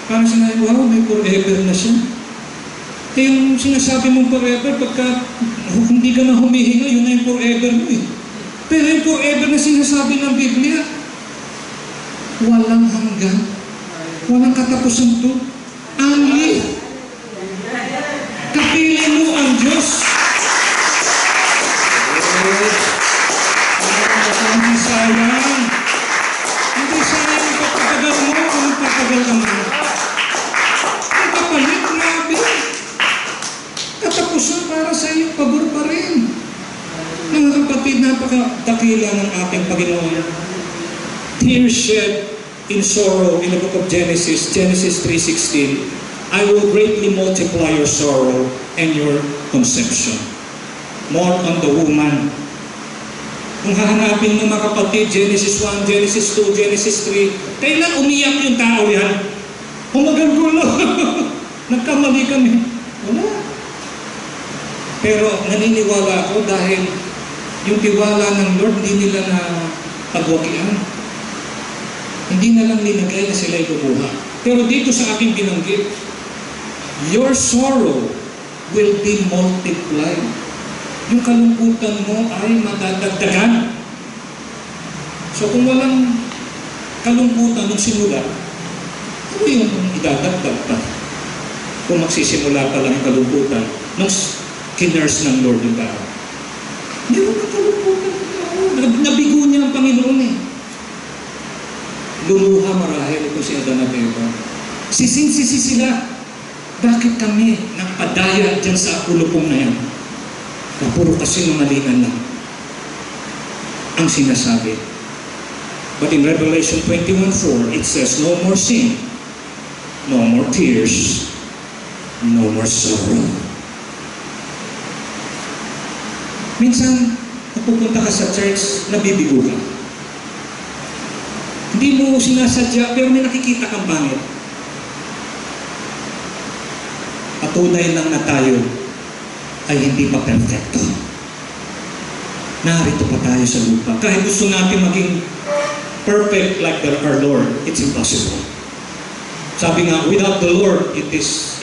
parang sinabi, wow, may forever na siya. Eh yung sinasabi mong forever, pagka hindi ka na humihinga, yun na yung forever mo eh. Pero yung forever na sinasabi ng Biblia, walang hanggan, walang katapusan to. Angli. Kapiling mo ang Diyos. Sayang. Hindi napakadakila ng ating Panginoon. Tears shed in sorrow in the book of Genesis, Genesis 3:16. I will greatly multiply your sorrow and your conception. More on the woman. Kung hahanapin mo mga kapatid, Genesis 1, Genesis 2, Genesis 3, kailan umiyak yung tao yan? Humagalgulo. Nagkamali kami. Wala. Pero naniniwala ako dahil yung tiwala ng Lord hindi nila na pagwakihan. Hindi na lang linagay na sila ibubuha. Pero dito sa aking binanggit, your sorrow will be multiplied. Yung kalungkutan mo ay madadagdagan. So kung walang kalungkutan ng simula, ano yung idadagdag pa? Kung magsisimula pa lang yung kalungkutan, nung kinurse ng Lord yung tao. Meron na kalungkutan ng tao. Nabigo niya ang Panginoon eh. Luluha marahil ito si Adan at Eva. Sising-sisi sila. Bakit kami nagpadaya dyan sa ulupong na yan? Na puro kasi mamalingan lang ang sinasabi. But in Revelation 21:4, it says, no more sin, no more tears, no more sorrow. Minsan, napupunta ka sa church, nabibigo ka. Hindi mo sinasadya, pero may nakikita kang pangit. Patunay lang na tayo ay hindi pa perfecto. Narito pa tayo sa lupa. Kahit gusto natin maging perfect like our Lord, it's impossible. Sabi nga, without the Lord, it is,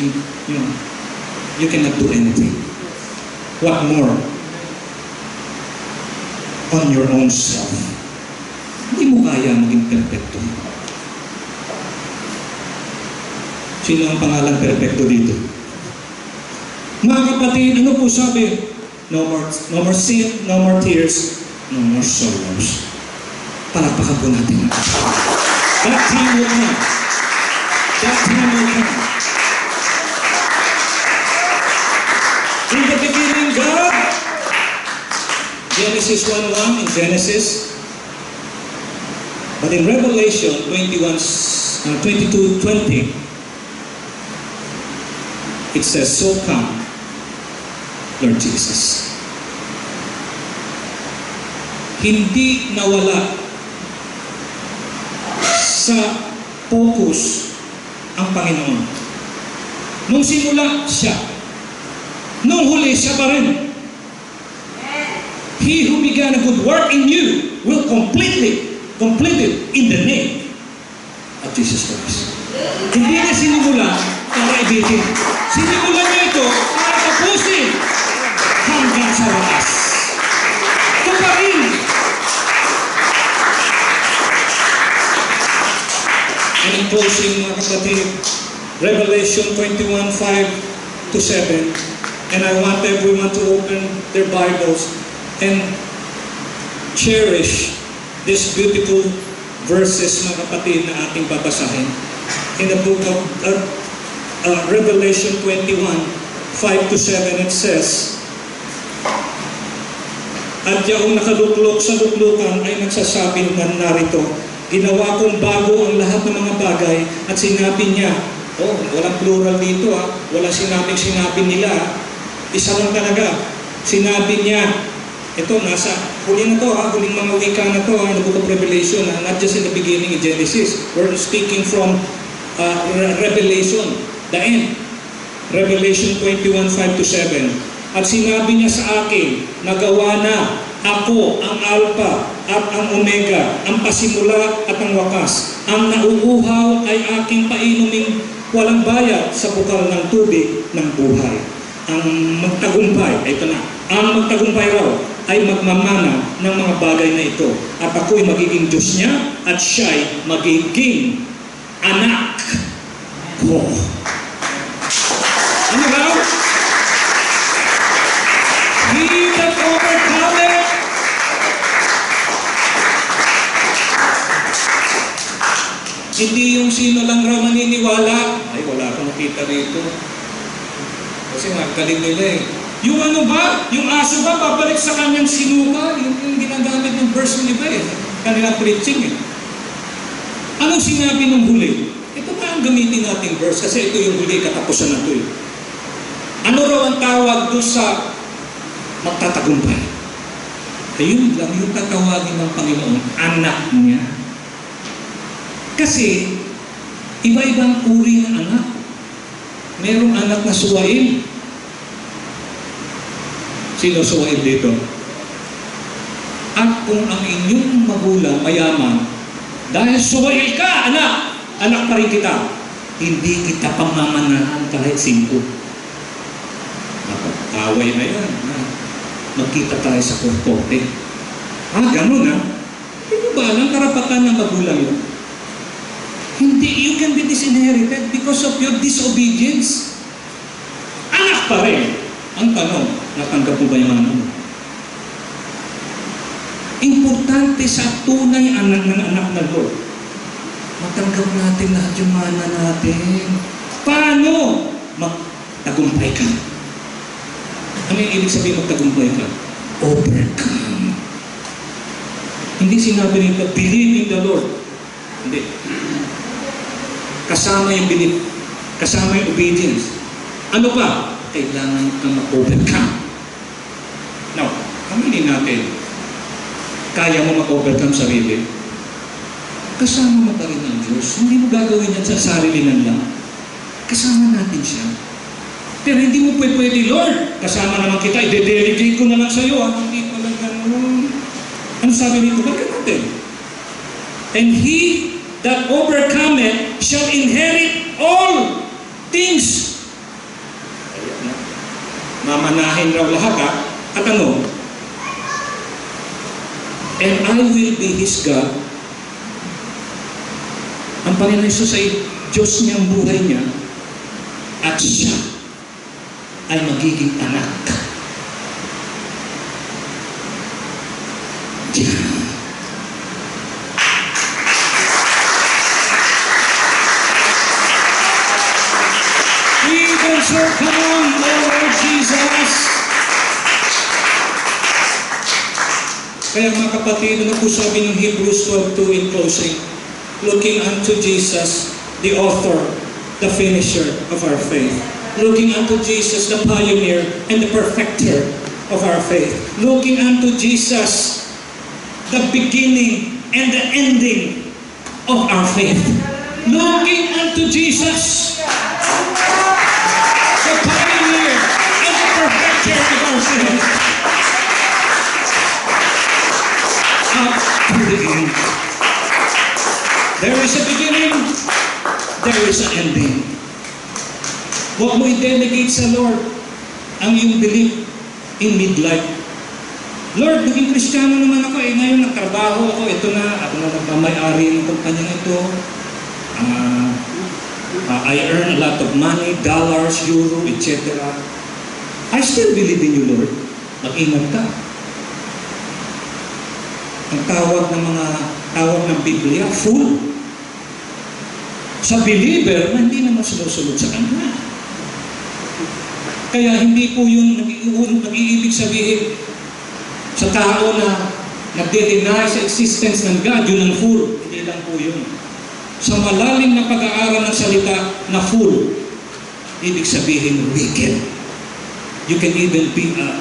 you cannot do anything. What more? On your own self. Hindi mo kaya maging perfecto. Sino ang pangalan perfecto dito? Mga kapatid, ano po sabi? No more sin, no more tears, no more sorrows. Palakpakan po natin. That time will come. That time will come. In the beginning, God, Genesis 1:1 in Genesis, but in Revelation 22:20, it says, so come, Lord Jesus. Hindi nawala sa focus ang Panginoon. Nung simula, siya. Nung huli, siya pa rin. He who began a good work in you will complete it in the name of Jesus Christ. Hindi niya sinimula para ibitin. Sinimulan niya ito para tapusin hanggang sa wakas. Ito pa rin. And in closing, mga kapatid, Revelation 21:5-7, and I want everyone to open their Bibles and cherish these beautiful verses, mga kapatid, na ating babasahin. In the book of Revelation 21:5-7, it says, at yaong nakaluklok sa luklukan ay nagsasabing na narito, ginawa kong bago ang lahat ng mga bagay at sinabi niya, walang plural dito wala sinabi nila, isa lang talaga, sinabi niya, ito nasa huli na to huling mga wika na to in the book of Revelation, not just in the beginning in Genesis, we're speaking from Revelation, the end. Revelation 21:5-7. At sinabi niya sa akin, nagawa na ako ang Alpha at ang Omega, ang pasimula at ang wakas. Ang nauuhaw ay aking painuming walang bayad sa bukal ng tubig ng buhay. Ang magtagumpay, ito na, ang magtagumpay raw ay magmamana ng mga bagay na ito. At ako'y magiging Diyos niya at siya'y magiging anak ko. Ano raw? He that overcometh hindi yung sino lang raw maniniwala. Ay, wala akong nakita rito. Kasi galing nila Yung ano ba? Yung aso ba? Babalik sa kanyang sinuka? Yung ginagamit ng verse ng iba eh. Kanilang preaching eh. Anong sinabi ng huli? Ito ba ang gamitin nating verse? Kasi ito yung huli, katapusan na ito eh. Ano raw ang tawag doon sa magtatagumpay? Ayun lang yung tatawagin ng Panginoon, anak niya. Kasi, iba-ibang uri ng anak. Merong anak na suwain. Sino suwain dito? At kung ang inyong magulang mayaman, dahil suwain ka, anak pa rin kita, hindi kita pamamanahan kahit 5. Away na yan. Magkita tayo sa korte. Ganun ha? Hindi ba ang karapatan ng magulang yun? Hindi, you can be disinherited because of your disobedience. Anak pa rin. Ang tanong, natanggap mo ba yung anak mo? Importante sa tunay anak ng anak na Lord. Matanggap natin lahat yung mana natin. Paano? Magtagumpay ka. Ano yung ibig sabihin magtagumpay ka? Overcome. Hindi sinabi nito, believe in the Lord. Hindi. Kasama yung belief. Kasama yung obedience. Ano pa? Kailangan kang mag-overcome. Now, kaminin natin, kaya mo mag-overcome sarili? Kasama mo pa rin ang Diyos. Hindi mo gagawin yan sa sarili lang. Kasama natin siya. Pero hindi mo pwede, Lord, kasama naman kita, i-delegate ko na lang sa iyo. Hindi pala ganun. Ano sabi nito? Bakit natin? And he that overcometh shall inherit all things. Mamanahin raw lahat ha. At ano? And I will be His God. Ang Panginoon Jesus ay Diyos niyang buhay niya at siya ay magiging anak. So come on, Lord Jesus. Kaya mga kapatid, ano po sabi ng Hebrews 12:2 in closing? Looking unto Jesus, the author, the finisher of our faith. Looking unto Jesus, the pioneer and the perfecter of our faith. Looking unto Jesus, the beginning and the ending of our faith. Looking unto Jesus, the pioneer and the perfecter of our faith. Up to the end. There is a beginning, there is an ending. Huwag mo i-delegate sa Lord ang iyong belief in midlife. Lord, naging Kristiyano naman ako ngayon nagtrabaho ako, ito na, ako na nagmamay-ari ng kumpanya nito. I earn a lot of money, dollars, euro, etc. I still believe in you, Lord. Mag-ingat ka. Ang tawag ng Biblia, fool. Sa believer, hindi naman sumusunod sa Kanya. Kaya hindi po yung nag-iibig sabihin sa tao na nagde-deny sa existence ng God, yun ang fool. Hindi lang po yun. Sa malalim na pag-aaral ng salita na fool, ibig sabihin wicked. You can even be a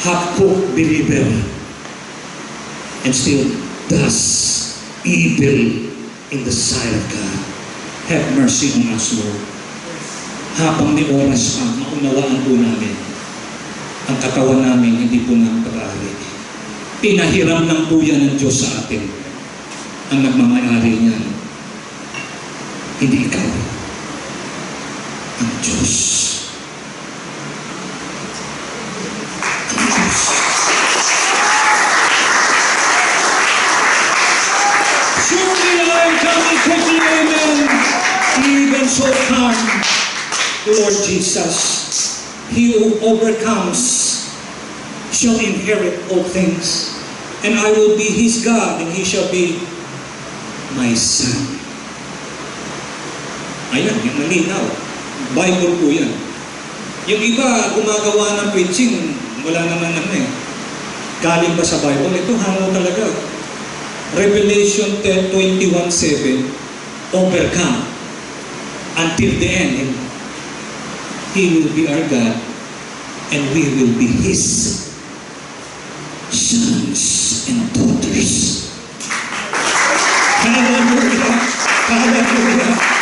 half-cooked believer and still does evil in the sight of God. Have mercy on us, Lord. Habang may oras pa, maunawaan po namin ang katawan namin, hindi po namin pag-aari. Pinahiram lang po yan ng Diyos sa atin. Ang nagmamayari niyan. Hindi ikaw. Ang Diyos. Ang Diyos. Surely I am coming quickly, amen. Even so come, Lord Jesus. He who overcomes shall inherit all things. And I will be His God, and He shall be my son. Ayan, yung malinaw. Bible po yan. Yung iba, gumagawa ng preaching, wala naman galing pa sa Bible. Ito hango talaga. Revelation 10:21-7, overcome until the end. He will be our God and we will be His sons and daughters. Hallelujah! Hallelujah!